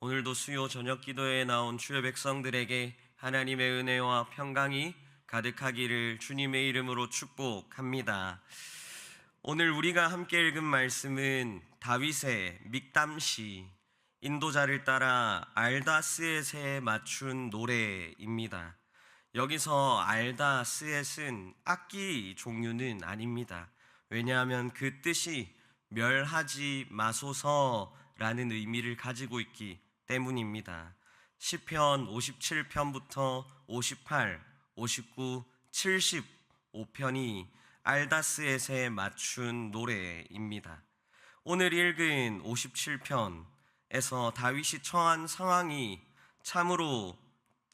오늘도 수요 저녁 기도에 나온 주의 백성들에게 하나님의 은혜와 평강이 가득하기를 주님의 이름으로 축복합니다. 오늘 우리가 함께 읽은 말씀은 다윗의 믹담시, 인도자를 따라 알다스엣에 맞춘 노래입니다. 여기서 알다스엣은 악기 종류는 아닙니다. 왜냐하면 그 뜻이 멸하지 마소서라는 의미를 가지고 있기 때문입니다. 시편 57편부터 58, 59, 75편이 알다스엣에 맞춘 노래입니다. 오늘 읽은 57편에서 다윗이 처한 상황이 참으로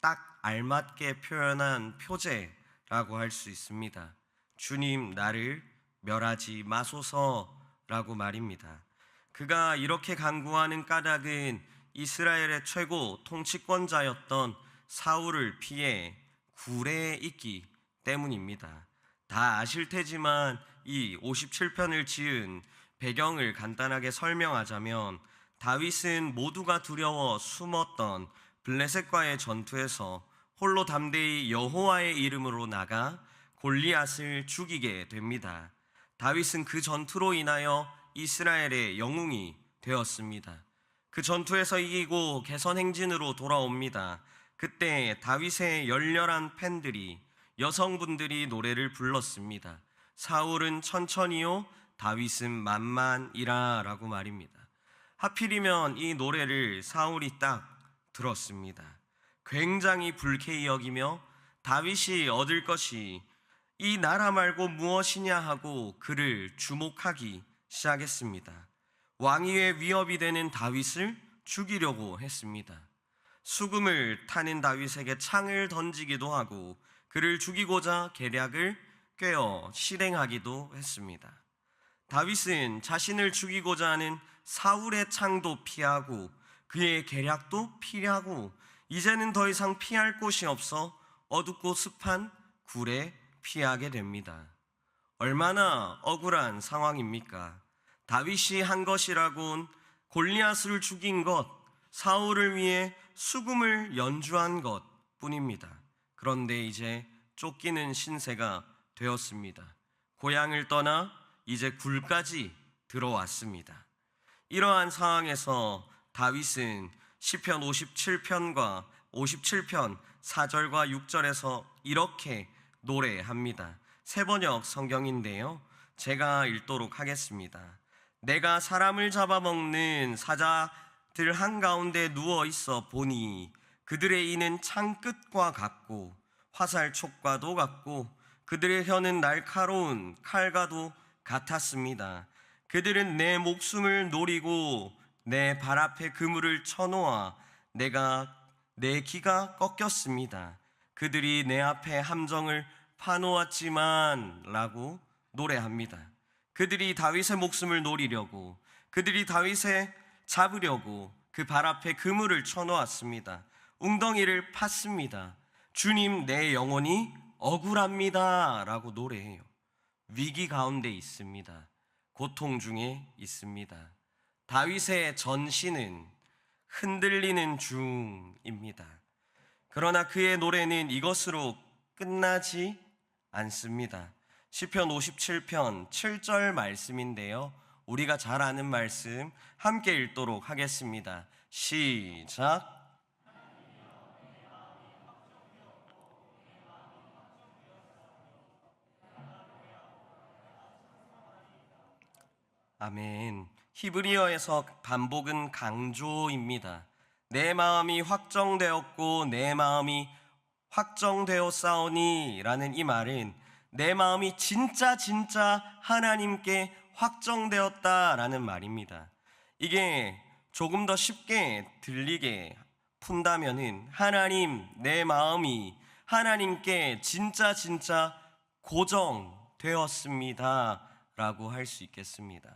딱 알맞게 표현한 표제라고 할 수 있습니다. 주님, 나를 멸하지 마소서라고 말입니다. 그가 이렇게 간구하는 까닭은 이스라엘의 최고 통치권자였던 사울을 피해 굴에 있기 때문입니다. 다 아실 테지만 이 57편을 지은 배경을 간단하게 설명하자면, 다윗은 모두가 두려워 숨었던 블레셋과의 전투에서 홀로 담대히 여호와의 이름으로 나가 골리앗을 죽이게 됩니다. 다윗은 그 전투로 인하여 이스라엘의 영웅이 되었습니다. 그 전투에서 이기고 개선행진으로 돌아옵니다. 그때 다윗의 열렬한 팬들이, 여성분들이 노래를 불렀습니다. 사울은 천천히요, 다윗은 만만이라 라고 말입니다. 하필이면 이 노래를 사울이 딱 들었습니다. 굉장히 불쾌히 여기며 다윗이 얻을 것이 이 나라 말고 무엇이냐 하고 그를 주목하기 시작했습니다. 왕위의 위협이 되는 다윗을 죽이려고 했습니다. 수금을 타는 다윗에게 창을 던지기도 하고 그를 죽이고자 계략을 꿰어 실행하기도 했습니다. 다윗은 자신을 죽이고자 하는 사울의 창도 피하고 그의 계략도 피하고 이제는 더 이상 피할 곳이 없어 어둡고 습한 굴에 피하게 됩니다. 얼마나 억울한 상황입니까? 다윗이 한 것이라곤 골리앗을 죽인 것, 사울을 위해 수금을 연주한 것 뿐입니다. 그런데 이제 쫓기는 신세가 되었습니다. 고향을 떠나 이제 굴까지 들어왔습니다. 이러한 상황에서 다윗은 시편 57편과 57편 4절과 6절에서 이렇게 노래합니다. 새번역 성경인데요, 제가 읽도록 하겠습니다. 내가 사람을 잡아먹는 사자들 한가운데 누워있어 보니 그들의 이는 창끝과 같고 화살촉과도 같고 그들의 혀는 날카로운 칼과도 같았습니다. 그들은 내 목숨을 노리고 내 발 앞에 그물을 쳐놓아 내 기가 꺾였습니다. 그들이 내 앞에 함정을 파놓았지만 라고 노래합니다. 그들이 다윗의 목숨을 노리려고, 그들이 다윗을 잡으려고 그 발 앞에 그물을 쳐놓았습니다. 웅덩이를 팠습니다. 주님, 내 영혼이 억울합니다 라고 노래해요. 위기 가운데 있습니다. 고통 중에 있습니다. 다윗의 전신은 흔들리는 중입니다. 그러나 그의 노래는 이것으로 끝나지 않습니다. 시편 57편 7절 말씀인데요, 우리가 잘 아는 말씀 함께 읽도록 하겠습니다. 시작. 아멘. 히브리어에서 반복은 강조입니다. 내 마음이 확정되었고 내 마음이 확정되었사오니 라는 이 말은 내 마음이 진짜 하나님께 확정되었다라는 말입니다. 이게 조금 더 쉽게 들리게 푼다면은, 하나님, 내 마음이 하나님께 진짜 고정되었습니다 라고 할 수 있겠습니다.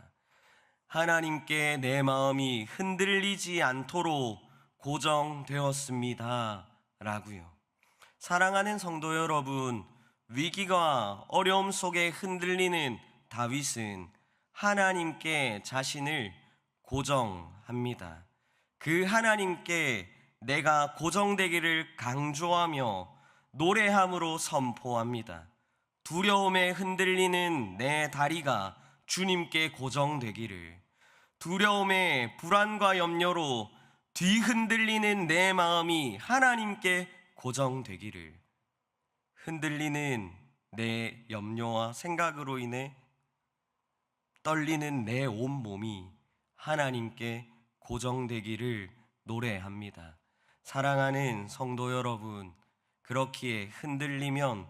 하나님께 내 마음이 흔들리지 않도록 고정되었습니다 라고요. 사랑하는 성도 여러분, 위기가 어려움 속에 흔들리는 다윗은 하나님께 자신을 고정합니다. 그 하나님께 내가 고정되기를 강조하며 노래함으로 선포합니다. 두려움에 흔들리는 내 다리가 주님께 고정되기를, 두려움에 불안과 염려로 뒤흔들리는 내 마음이 하나님께 고정되기를, 흔들리는 내 염려와 생각으로 인해 떨리는 내 온몸이 하나님께 고정되기를 노래합니다. 사랑하는 성도 여러분, 그렇기에 흔들리면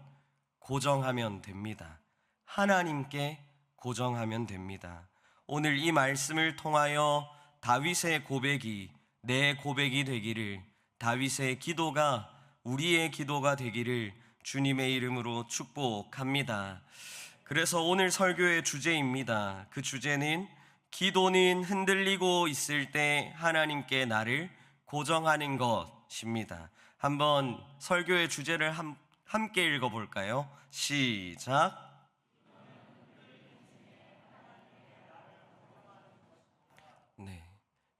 고정하면 됩니다. 하나님께 고정하면 됩니다. 오늘 이 말씀을 통하여 다윗의 고백이 내 고백이 되기를, 다윗의 기도가 우리의 기도가 되기를 주님의 이름으로 축복합니다. 그래서 오늘 설교의 주제입니다. 그 주제는 기도는 흔들리고 있을 때 하나님께 나를 고정하는 것입니다. 한번 설교의 주제를 함께 읽어볼까요? 시작. 네,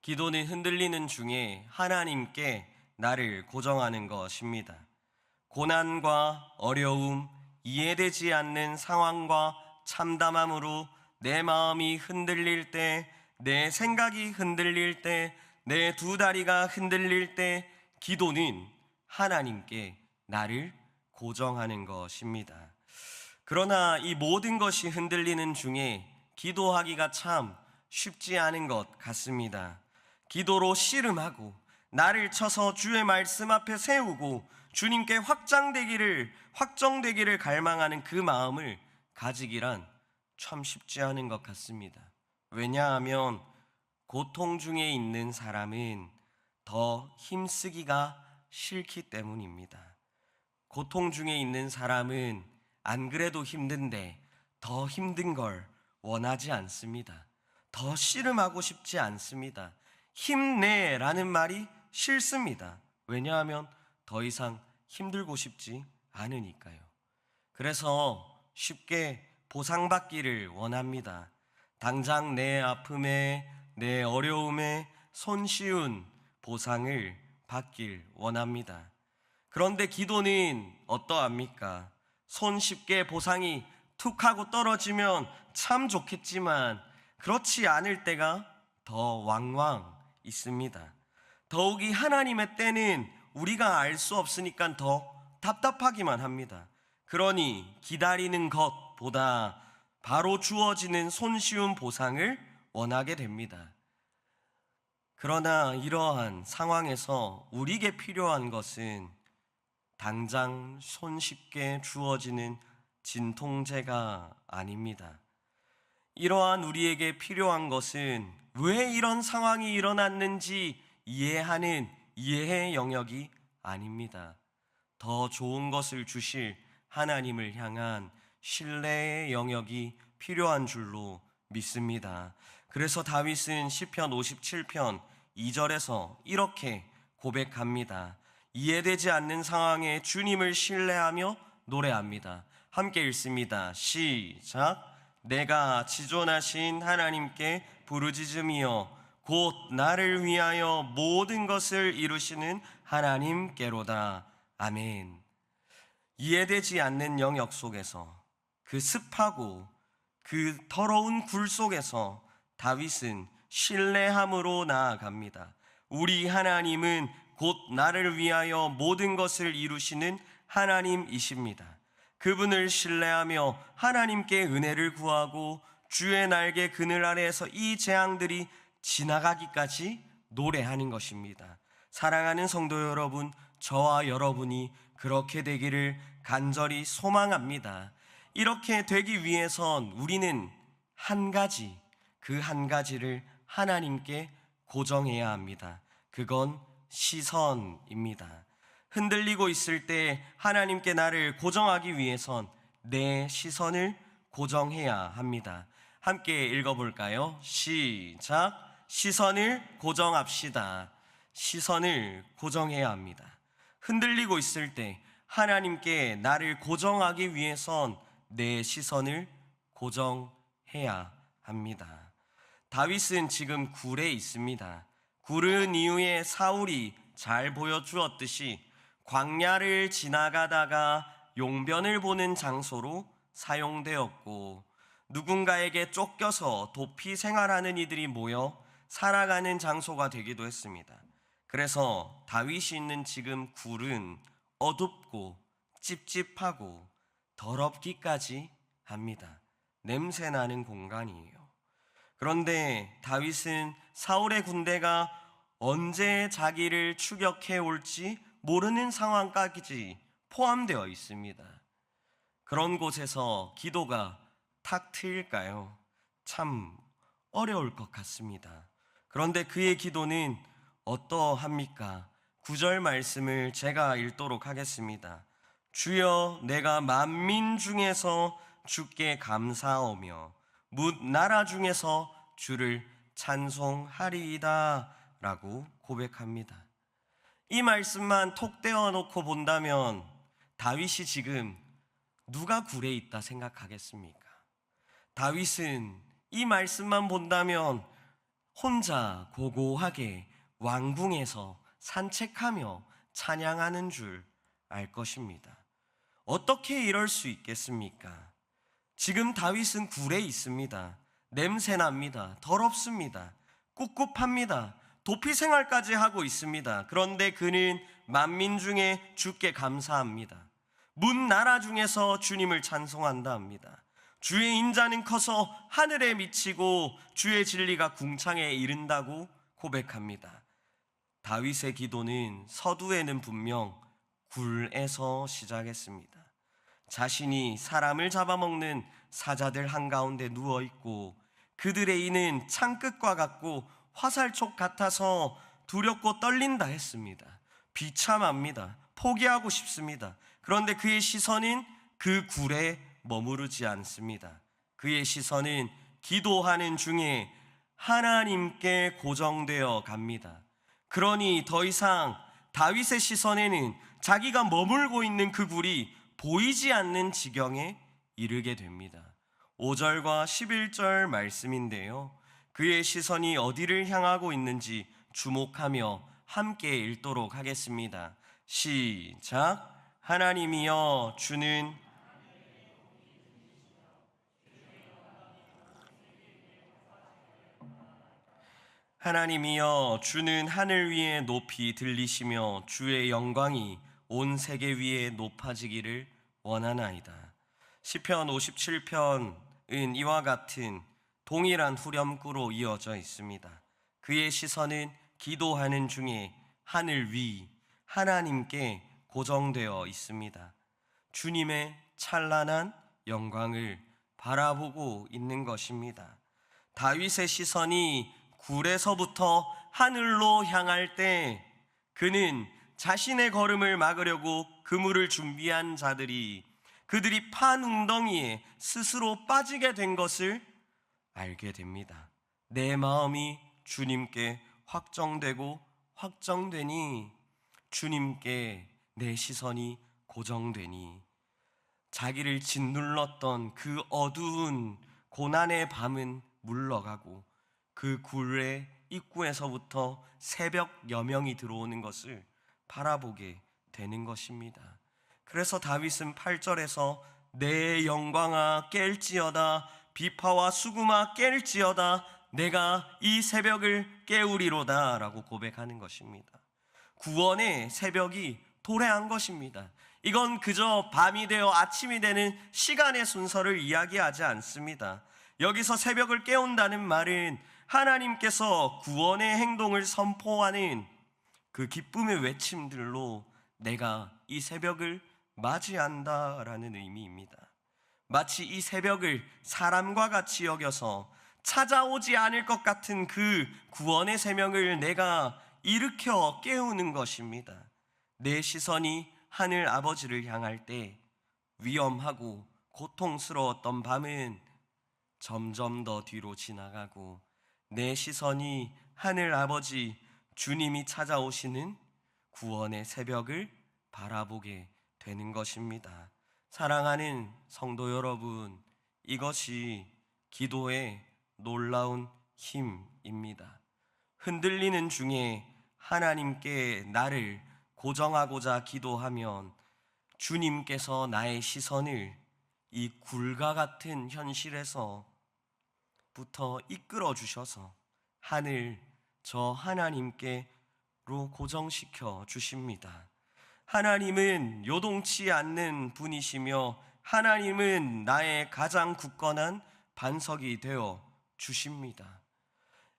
기도는 흔들리는 중에 하나님께 나를 고정하는 것입니다. 고난과 어려움, 이해되지 않는 상황과 참담함으로 내 마음이 흔들릴 때, 내 생각이 흔들릴 때, 내 두 다리가 흔들릴 때 기도는 하나님께 나를 고정하는 것입니다. 그러나 이 모든 것이 흔들리는 중에 기도하기가 참 쉽지 않은 것 같습니다. 기도로 씨름하고 나를 쳐서 주의 말씀 앞에 세우고 주님께 확정되기를 갈망하는 그 마음을 가지기란 참 쉽지 않은 것 같습니다. 왜냐하면 고통 중에 있는 사람은 더 힘쓰기가 싫기 때문입니다. 고통 중에 있는 사람은 안 그래도 힘든데 더 힘든 걸 원하지 않습니다. 더 씨름하고 싶지 않습니다. 힘내라는 말이 싫습니다. 왜냐하면 더 이상 힘들고 싶지 않으니까요. 그래서 쉽게 보상받기를 원합니다. 당장 내 아픔에, 내 어려움에 손쉬운 보상을 받길 원합니다. 그런데 기도는 어떠합니까? 손쉽게 보상이 툭 하고 떨어지면 참 좋겠지만 그렇지 않을 때가 더 왕왕 있습니다. 더욱이 하나님의 때는 우리가 알 수 없으니까 더 답답하기만 합니다. 그러니 기다리는 것보다 바로 주어지는 손쉬운 보상을 원하게 됩니다. 그러나 이러한 상황에서 우리에게 필요한 것은 당장 손쉽게 주어지는 진통제가 아닙니다. 이러한 우리에게 필요한 것은 왜 이런 상황이 일어났는지 이해하는 이해의 영역이 아닙니다. 더 좋은 것을 주실 하나님을 향한 신뢰의 영역이 필요한 줄로 믿습니다. 그래서 다윗은 시편 57편 2절에서 이렇게 고백합니다. 이해되지 않는 상황에 주님을 신뢰하며 노래합니다. 함께 읽습니다. 시작. 내가 지존하신 하나님께 부르짖으며 곧 나를 위하여 모든 것을 이루시는 하나님께로다. 아멘. 이해되지 않는 영역 속에서, 그 습하고 그 더러운 굴 속에서 다윗은 신뢰함으로 나아갑니다. 우리 하나님은 곧 나를 위하여 모든 것을 이루시는 하나님이십니다. 그분을 신뢰하며 하나님께 은혜를 구하고 주의 날개 그늘 아래에서 이 재앙들이 지나가기까지 노래하는 것입니다. 사랑하는 성도 여러분, 저와 여러분이 그렇게 되기를 간절히 소망합니다. 이렇게 되기 위해선 우리는 그 한 가지를 하나님께 고정해야 합니다. 그건 시선입니다. 흔들리고 있을 때 하나님께 나를 고정하기 위해선 내 시선을 고정해야 합니다. 함께 읽어볼까요? 시작. 시선을 고정합시다. 시선을 고정해야 합니다. 흔들리고 있을 때 하나님께 나를 고정하기 위해선 내 시선을 고정해야 합니다. 다윗은 지금 굴에 있습니다. 구른 이후에 사울이 잘 보여주었듯이 광야를 지나가다가 용변을 보는 장소로 사용되었고, 누군가에게 쫓겨서 도피 생활하는 이들이 모여 살아가는 장소가 되기도 했습니다. 그래서 다윗이 있는 지금 굴은 어둡고 찝찝하고 더럽기까지 합니다. 냄새나는 공간이에요. 그런데 다윗은 사울의 군대가 언제 자기를 추격해 올지 모르는 상황까지 포함되어 있습니다. 그런 곳에서 기도가 탁 트일까요? 참 어려울 것 같습니다. 그런데 그의 기도는 어떠합니까? 9절 말씀을 제가 읽도록 하겠습니다. 주여, 내가 만민 중에서 주께 감사하며 뭇 나라 중에서 주를 찬송하리이다 라고 고백합니다. 이 말씀만 톡 떼어 놓고 본다면 다윗이 지금 누가 굴에 있다 생각하겠습니까? 다윗은 이 말씀만 본다면 혼자 고고하게 왕궁에서 산책하며 찬양하는 줄 알 것입니다. 어떻게 이럴 수 있겠습니까? 지금 다윗은 굴에 있습니다. 냄새납니다. 더럽습니다. 꿉꿉합니다. 도피 생활까지 하고 있습니다. 그런데 그는 만민 중에 주께 감사합니다. 문 나라 중에서 주님을 찬송한다 합니다. 주의 인자는 커서 하늘에 미치고 주의 진리가 궁창에 이른다고 고백합니다. 다윗의 기도는 서두에는 분명 굴에서 시작했습니다. 자신이 사람을 잡아먹는 사자들 한가운데 누워있고 그들의 이는 창끝과 같고 화살촉 같아서 두렵고 떨린다 했습니다. 비참합니다. 포기하고 싶습니다. 그런데 그의 시선은 그 굴에 머무르지 않습니다. 그의 시선은 기도하는 중에 하나님께 고정되어 갑니다. 그러니 더 이상 다윗의 시선에는 자기가 머물고 있는 그 굴이 보이지 않는 지경에 이르게 됩니다. 5절과 11절 말씀인데요, 그의 시선이 어디를 향하고 있는지 주목하며 함께 읽도록 하겠습니다. 시작. 하나님이여 주는 하나님이여 주는 하늘 위에 높이 들리시며 주의 영광이 온 세계 위에 높아지기를 원하나이다. 시편 57편은 이와 같은 동일한 후렴구로 이어져 있습니다. 그의 시선은 기도하는 중에 하늘 위 하나님께 고정되어 있습니다. 주님의 찬란한 영광을 바라보고 있는 것입니다. 다윗의 시선이 굴에서부터 하늘로 향할 때 그는 자신의 걸음을 막으려고 그물을 준비한 자들이 그들이 판 웅덩이에 스스로 빠지게 된 것을 알게 됩니다. 내 마음이 주님께 확정되고 확정되니 주님께 내 시선이 고정되니 자기를 짓눌렀던 그 어두운 고난의 밤은 물러가고 그 굴의 입구에서부터 새벽 여명이 들어오는 것을 바라보게 되는 것입니다. 그래서 다윗은 8절에서 내 영광아 깰지어다 비파와 수금아 깰지어다 내가 이 새벽을 깨우리로다 라고 고백하는 것입니다. 구원의 새벽이 도래한 것입니다. 이건 그저 밤이 되어 아침이 되는 시간의 순서를 이야기하지 않습니다. 여기서 새벽을 깨운다는 말은 하나님께서 구원의 행동을 선포하는 그 기쁨의 외침들로 내가 이 새벽을 맞이한다라는 의미입니다. 마치 이 새벽을 사람과 같이 여겨서 찾아오지 않을 것 같은 그 구원의 새벽을 내가 일으켜 깨우는 것입니다. 내 시선이 하늘 아버지를 향할 때 위험하고 고통스러웠던 밤은 점점 더 뒤로 지나가고 내 시선이 하늘 아버지 주님이 찾아오시는 구원의 새벽을 바라보게 되는 것입니다. 사랑하는 성도 여러분, 이것이 기도의 놀라운 힘입니다. 흔들리는 중에 하나님께 나를 고정하고자 기도하면 주님께서 나의 시선을 이 굴과 같은 현실에서부터 이끌어 주셔서 하늘 저 하나님께로 고정시켜 주십니다. 하나님은 요동치 않는 분이시며 하나님은 나의 가장 굳건한 반석이 되어 주십니다.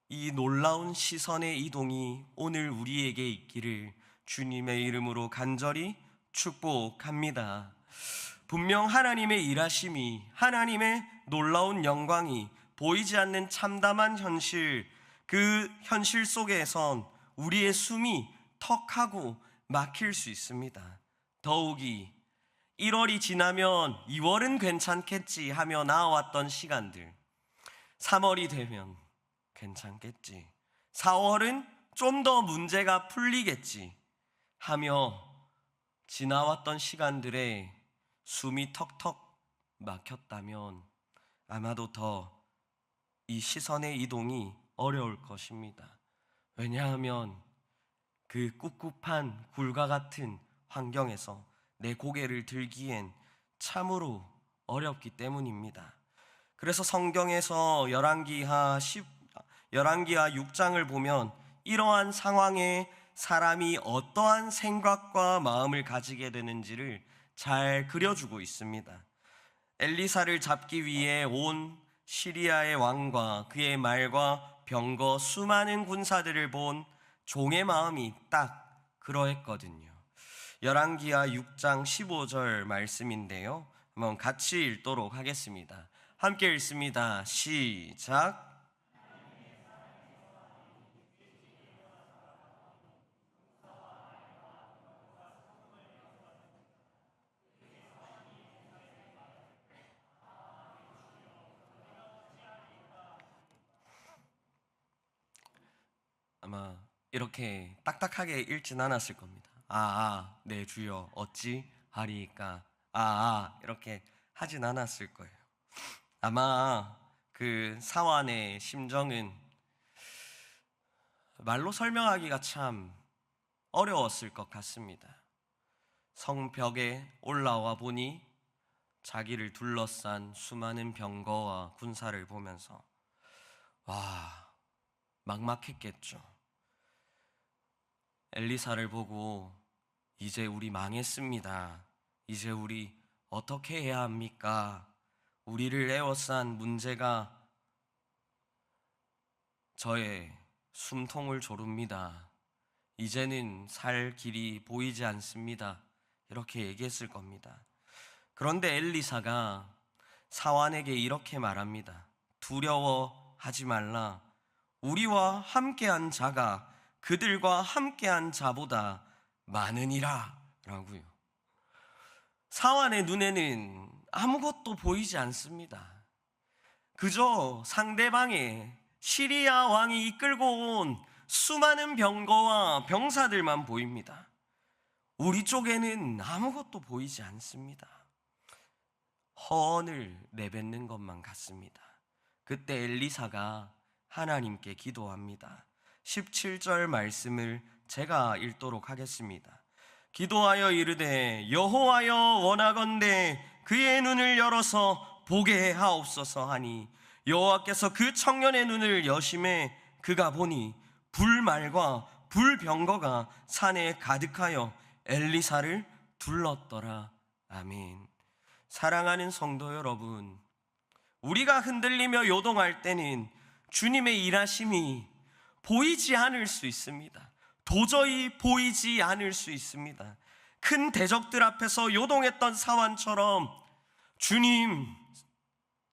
이 놀라운 시선의 이동이 오늘 우리에게 있기를 주님의 이름으로 간절히 축복합니다. 분명 하나님의 일하심이, 하나님의 놀라운 영광이 보이지 않는 참담한 현실, 그 현실 속에선 우리의 숨이 턱하고 막힐 수 있습니다. 더욱이 1월이 지나면 2월은 괜찮겠지 하며 나아왔던 시간들, 3월이 되면 괜찮겠지, 4월은 좀 더 문제가 풀리겠지 하며 지나왔던 시간들에 숨이 턱턱 막혔다면 아마도 더 이 시선의 이동이 어려울 것입니다. 왜냐하면 그 꿉꿉한 굴과 같은 환경에서 내 고개를 들기엔 참으로 어렵기 때문입니다. 그래서 성경에서 열왕기하 6장을 보면 이러한 상황에 사람이 어떠한 생각과 마음을 가지게 되는지를 잘 그려주고 있습니다. 엘리사를 잡기 위해 온 시리아의 왕과 그의 말과 병거 수많은 군사들을 본 종의 마음이 딱 그러했거든요. 열왕기하 6장 15절 말씀인데요, 한번 같이 읽도록 하겠습니다. 함께 읽습니다. 시작. 아마 이렇게 딱딱하게 읽진 않았을 겁니다. 네 주여 어찌 하리까, 이렇게 하진 않았을 거예요. 아마 그 사환의 심정은 말로 설명하기가 참 어려웠을 것 같습니다. 성벽에 올라와 보니 자기를 둘러싼 수많은 병거와 군사를 보면서 막막했겠죠. 엘리사를 보고 이제 우리 망했습니다. 이제 우리 어떻게 해야 합니까? 우리를 에워싼 문제가 저의 숨통을 조릅니다. 이제는 살 길이 보이지 않습니다. 이렇게 얘기했을 겁니다. 그런데 엘리사가 사환에게 이렇게 말합니다. 두려워하지 말라. 우리와 함께한 자가 그들과 함께한 자보다 많으니라 라고요. 사환의 눈에는 아무것도 보이지 않습니다. 그저 상대방의 시리아 왕이 이끌고 온 수많은 병거와 병사들만 보입니다. 우리 쪽에는 아무것도 보이지 않습니다. 허언을 내뱉는 것만 같습니다. 그때 엘리사가 하나님께 기도합니다. 17절 말씀을 제가 읽도록 하겠습니다. 기도하여 이르되 여호와여 원하건대 그의 눈을 열어서 보게 하옵소서 하니 여호와께서 그 청년의 눈을 여심해 그가 보니 불말과 불병거가 산에 가득하여 엘리사를 둘렀더라. 아멘. 사랑하는 성도 여러분, 우리가 흔들리며 요동할 때는 주님의 일하심이 보이지 않을 수 있습니다. 도저히 보이지 않을 수 있습니다. 큰 대적들 앞에서 요동했던 사환처럼 주님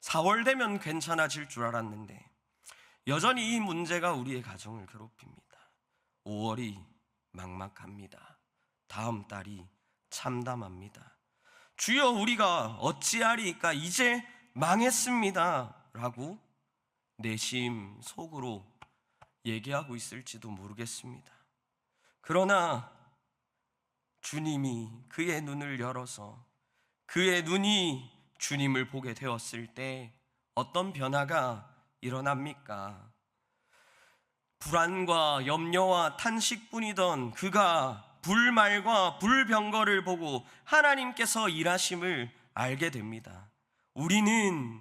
4월 되면 괜찮아질 줄 알았는데 여전히 이 문제가 우리의 가정을 괴롭힙니다. 5월이 막막합니다. 다음 달이 참담합니다. 주여 우리가 어찌하리까, 이제 망했습니다 라고 내심 속으로 얘기하고 있을지도 모르겠습니다. 그러나 주님이 그의 눈을 열어서 그의 눈이 주님을 보게 되었을 때 어떤 변화가 일어납니까? 불안과 염려와 탄식뿐이던 그가 불말과 불병거를 보고 하나님께서 일하심을 알게 됩니다. 우리는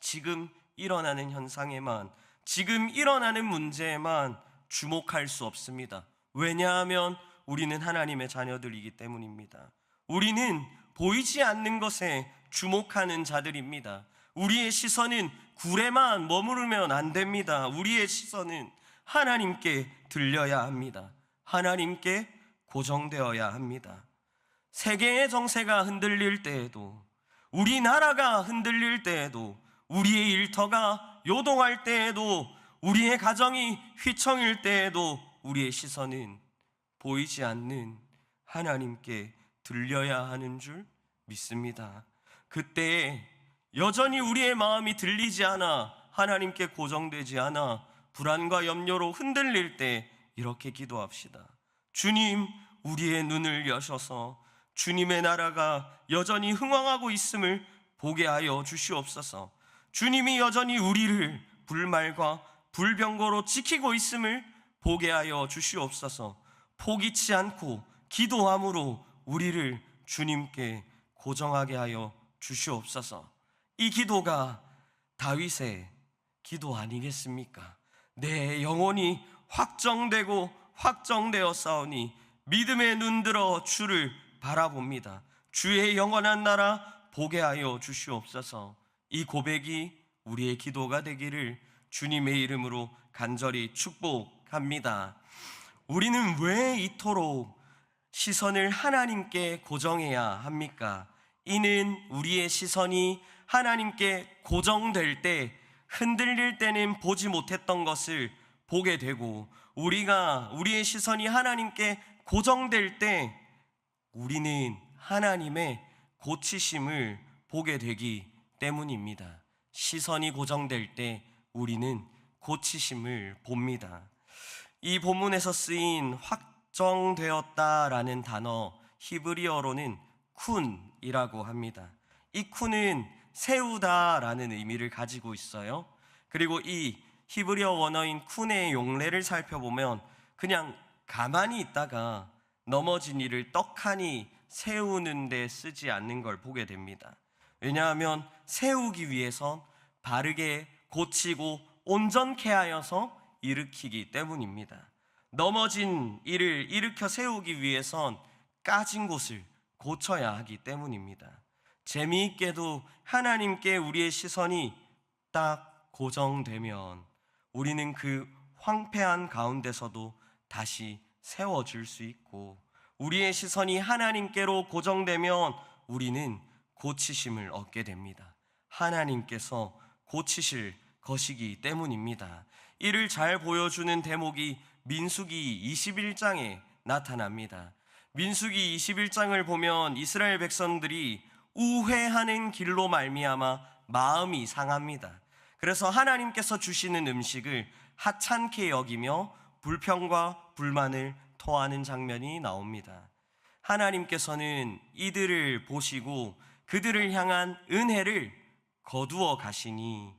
지금 일어나는 현상에만, 지금 일어나는 문제에만 주목할 수 없습니다. 왜냐하면 우리는 하나님의 자녀들이기 때문입니다. 우리는 보이지 않는 것에 주목하는 자들입니다. 우리의 시선은 굴에만 머무르면 안 됩니다. 우리의 시선은 하나님께 들려야 합니다. 하나님께 고정되어야 합니다. 세계의 정세가 흔들릴 때에도, 우리나라가 흔들릴 때에도, 우리의 일터가 요동할 때에도, 우리의 가정이 휘청일 때에도 우리의 시선은 보이지 않는 하나님께 들려야 하는 줄 믿습니다. 그때 여전히 우리의 마음이 들리지 않아, 하나님께 고정되지 않아 불안과 염려로 흔들릴 때 이렇게 기도합시다. 주님, 우리의 눈을 여셔서 주님의 나라가 여전히 흥왕하고 있음을 보게 하여 주시옵소서. 주님이 여전히 우리를 불말과 불병거로 지키고 있음을 보게 하여 주시옵소서. 포기치 않고 기도함으로 우리를 주님께 고정하게 하여 주시옵소서. 이 기도가 다윗의 기도 아니겠습니까? 내 영혼이 확정되고 확정되어 싸우니 믿음의 눈들어 주를 바라봅니다. 주의 영원한 나라 보게 하여 주시옵소서. 이 고백이 우리의 기도가 되기를 주님의 이름으로 간절히 축복합니다. 우리는 왜 이토록 시선을 하나님께 고정해야 합니까? 이는 우리의 시선이 하나님께 고정될 때, 흔들릴 때는 보지 못했던 것을 보게 되고, 우리의 시선이 하나님께 고정될 때 우리는 하나님의 고치심을 보게 되기 때문입니다. 시선이 고정될 때 우리는 고치심을 봅니다. 이 본문에서 쓰인 확정되었다라는 단어, 히브리어로는 쿤이라고 합니다. 이 쿤은 세우다라는 의미를 가지고 있어요. 그리고 이 히브리어 원어인 쿤의 용례를 살펴보면 그냥 가만히 있다가 넘어진 이를 떡하니 세우는 데 쓰지 않는 걸 보게 됩니다. 왜냐하면 세우기 위해선 바르게 고치고 온전케 하여서 일으키기 때문입니다. 넘어진 이를 일으켜 세우기 위해선 까진 곳을 고쳐야 하기 때문입니다. 재미있게도 하나님께 우리의 시선이 딱 고정되면 우리는 그 황폐한 가운데서도 다시 세워질 수 있고, 우리의 시선이 하나님께로 고정되면 우리는 고치심을 얻게 됩니다. 하나님께서 고치실 것이기 때문입니다. 이를 잘 보여주는 대목이 민수기 21장에 나타납니다. 민수기 21장을 보면 이스라엘 백성들이 우회하는 길로 말미암아 마음이 상합니다. 그래서 하나님께서 주시는 음식을 하찮게 여기며 불평과 불만을 토하는 장면이 나옵니다. 하나님께서는 이들을 보시고 그들을 향한 은혜를 거두어 가시니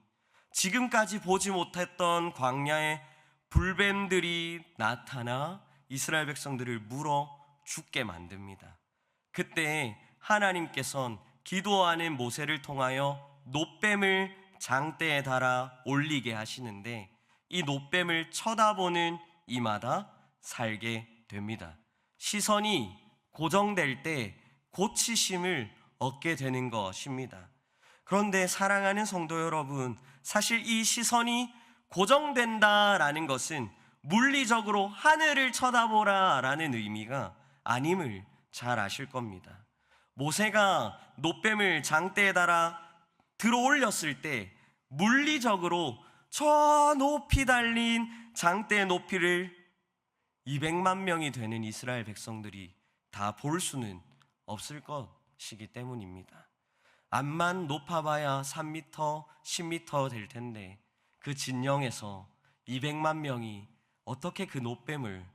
지금까지 보지 못했던 광야의 불뱀들이 나타나 이스라엘 백성들을 물어 죽게 만듭니다. 그때 하나님께서는 기도하는 모세를 통하여 놋뱀을 장대에 달아 올리게 하시는데, 이 놋뱀을 쳐다보는 이마다 살게 됩니다. 시선이 고정될 때 고치심을 얻게 되는 것입니다. 그런데 사랑하는 성도 여러분, 사실 이 시선이 고정된다라는 것은 물리적으로 하늘을 쳐다보라 라는 의미가 아님을 잘 아실 겁니다. 모세가 놋뱀을 장대에 달아 들어 올렸을 때 물리적으로 저 높이 달린 장대의 높이를 200만 명이 되는 이스라엘 백성들이 다 볼 수는 없을 것이기 때문입니다. 암만 높아봐야 3m, 10m 될 텐데 그 진영에서 200만 명이 어떻게 그 놋뱀을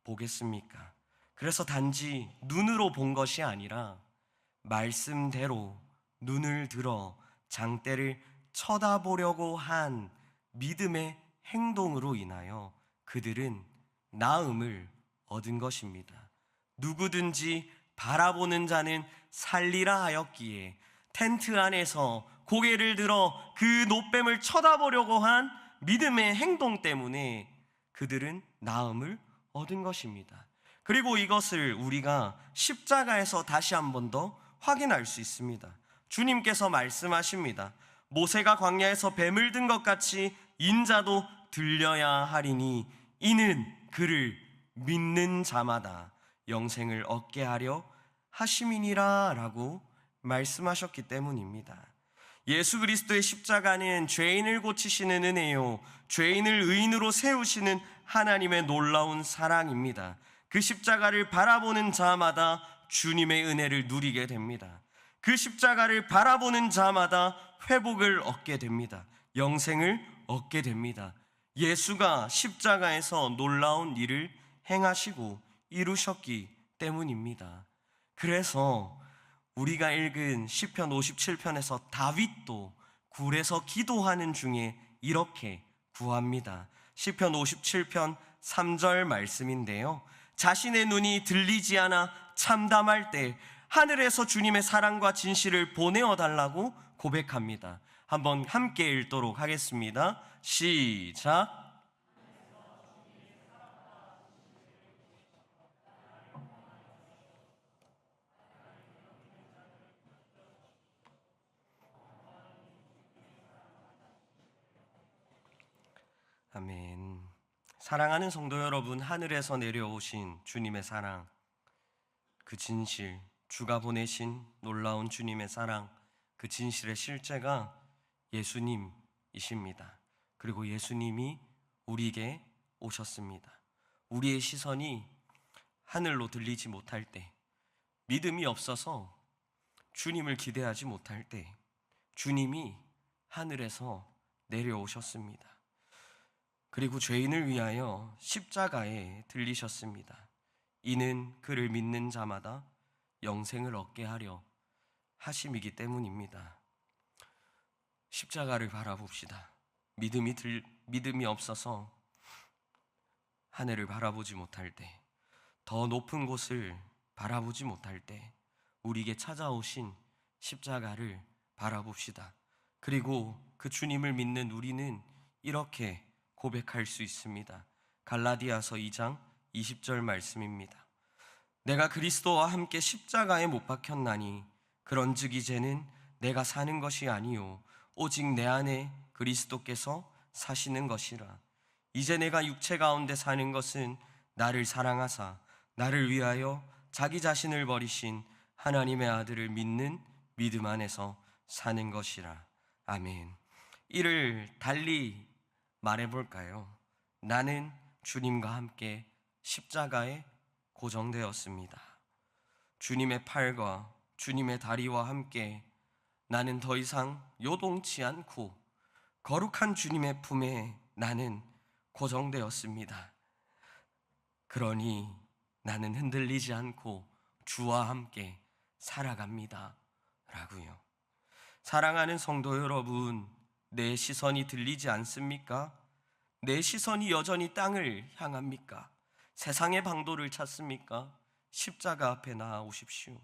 보겠습니까? 그래서 단지 눈으로 본 것이 아니라 말씀대로 눈을 들어 장대를 쳐다보려고 한 믿음의 행동으로 인하여 그들은 나음을 얻은 것입니다. 누구든지 바라보는 자는 살리라 하였기에 텐트 안에서 고개를 들어 그 노뱀을 쳐다보려고 한 믿음의 행동 때문에 그들은 나음을 얻은 것입니다. 그리고 이것을 우리가 십자가에서 다시 한 번 더 확인할 수 있습니다. 주님께서 말씀하십니다. 모세가 광야에서 뱀을 든 것 같이 인자도 들려야 하리니 이는 그를 믿는 자마다 영생을 얻게 하려 하심이니라 라고 말씀하셨기 때문입니다. 예수 그리스도의 십자가는 죄인을 고치시는 은혜요, 죄인을 의인으로 세우시는 하나님의 놀라운 사랑입니다. 그 십자가를 바라보는 자마다 주님의 은혜를 누리게 됩니다. 그 십자가를 바라보는 자마다 회복을 얻게 됩니다. 영생을 얻게 됩니다. 예수가 십자가에서 놀라운 일을 행하시고 이루셨기 때문입니다. 그래서 우리가 읽은 시편 57편에서 다윗도 굴에서 기도하는 중에 이렇게 구합니다. 시편 57편 3절 말씀인데요, 자신의 눈이 들리지 않아 참담할 때 하늘에서 주님의 사랑과 진실을 보내어 달라고 고백합니다. 한번 함께 읽도록 하겠습니다. 시작. 아멘. 사랑하는 성도 여러분, 하늘에서 내려오신 주님의 사랑, 그 진실, 주가 보내신 놀라운 주님의 사랑, 그 진실의 실제가 예수님이십니다. 그리고 예수님이 우리에게 오셨습니다. 우리의 시선이 하늘로 들리지 못할 때, 믿음이 없어서 주님을 기대하지 못할 때 주님이 하늘에서 내려오셨습니다. 그리고 죄인을 위하여 십자가에 들리셨습니다. 이는 그를 믿는 자마다 영생을 얻게 하려 하심이기 때문입니다. 십자가를 바라봅시다. 믿음이 없어서 하늘을 바라보지 못할 때, 더 높은 곳을 바라보지 못할 때 우리에게 찾아오신 십자가를 바라봅시다. 그리고 그 주님을 믿는 우리는 이렇게 고백할 수 있습니다. 갈라디아서 2장 20절 말씀입니다. 내가 그리스도와 함께 십자가에 못 박혔나니 그런즉 이제는 내가 사는 것이 아니요 오직 내 안에 그리스도께서 사시는 것이라. 이제 내가 육체 가운데 사는 것은 나를 사랑하사 나를 위하여 자기 자신을 버리신 하나님의 아들을 믿는 믿음 안에서 사는 것이라. 아멘. 이를 달리 말해볼까요? 나는 주님과 함께 십자가에 고정되었습니다. 주님의 팔과 주님의 다리와 함께 나는 더 이상 요동치 않고 거룩한 주님의 품에 나는 고정되었습니다. 그러니 나는 흔들리지 않고 주와 함께 살아갑니다 라고요. 사랑하는 성도 여러분, 내 시선이 들리지 않습니까? 내 시선이 여전히 땅을 향합니까? 세상의 방도를 찾습니까? 십자가 앞에 나아오십시오.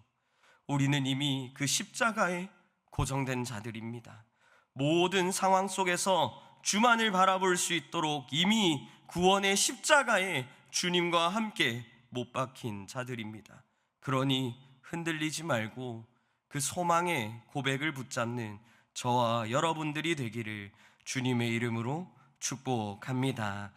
우리는 이미 그 십자가에 고정된 자들입니다. 모든 상황 속에서 주만을 바라볼 수 있도록 이미 구원의 십자가에 주님과 함께 못 박힌 자들입니다. 그러니 흔들리지 말고 그 소망의 고백을 붙잡는 저와 여러분들이 되기를 주님의 이름으로 축복합니다.